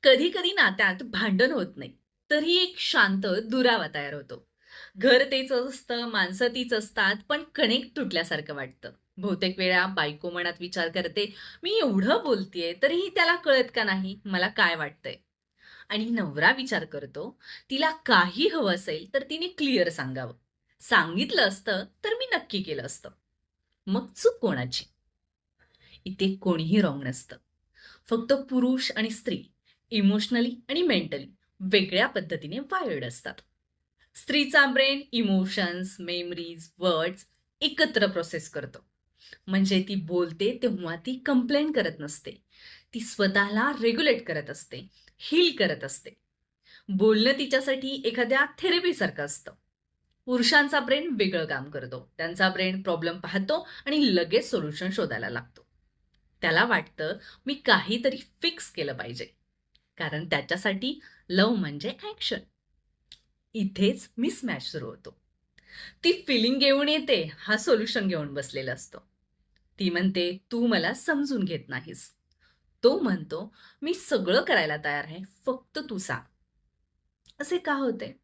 कधी कधी नात्यात भांडण होत नाही, तरी एक शांत दुरावा तयार होतो. घर तेच असतं, माणसं तीच असतात, पण कनेक्ट तुटल्यासारखं वाटतं. बहुतेक वेळा बायको मनात विचार करते, मी एवढं बोलतेय तरीही त्याला कळत का नाही मला काय वाटतंय. आणि नवरा विचार करतो, तिला काही हवं असेल तर तिने क्लिअर सांगावं. सांगितलं असतं तर मी नक्की केलं असतं. मग चूक कोणाची? इथे कोणीही रॉंग नसतं. फक्त पुरुष आणि स्त्री इमोशनली आणि मेंटली वेगळ्या पद्धतीने वायर्ड असतात. स्त्रीचा ब्रेन इमोशन्स, मेमरीज, वर्ड्स एकत्र प्रोसेस करतो. म्हणजे ती बोलते तेव्हा ती कंप्लेंट करत नसते. ती स्वतःला रेग्युलेट करत असते, हील करत असते. बोलणं तिच्यासाठी एखाद्या थेरपीसारखं असतं. पुरुषांचा ब्रेन वेगळं काम करतो. त्यांचा ब्रेन प्रॉब्लेम पाहतो आणि लगेच सोल्युशन शोधायला लागतो. त्याला वाटतं, मी काहीतरी फिक्स केलं पाहिजे. कारण त्याच्यासाठी लव्ह म्हणजे ॲक्शन. इथेच मिसमॅच सुरू होतो. ती फिलिंग घेऊन येते, हा सोल्युशन घेऊन बसलेला असतो. ती म्हणते, "तू मला समजून घेत नाहीस." तो म्हणतो, "मी सगळं करायला तयार आहे, फक्त तू सांग." असे का होते?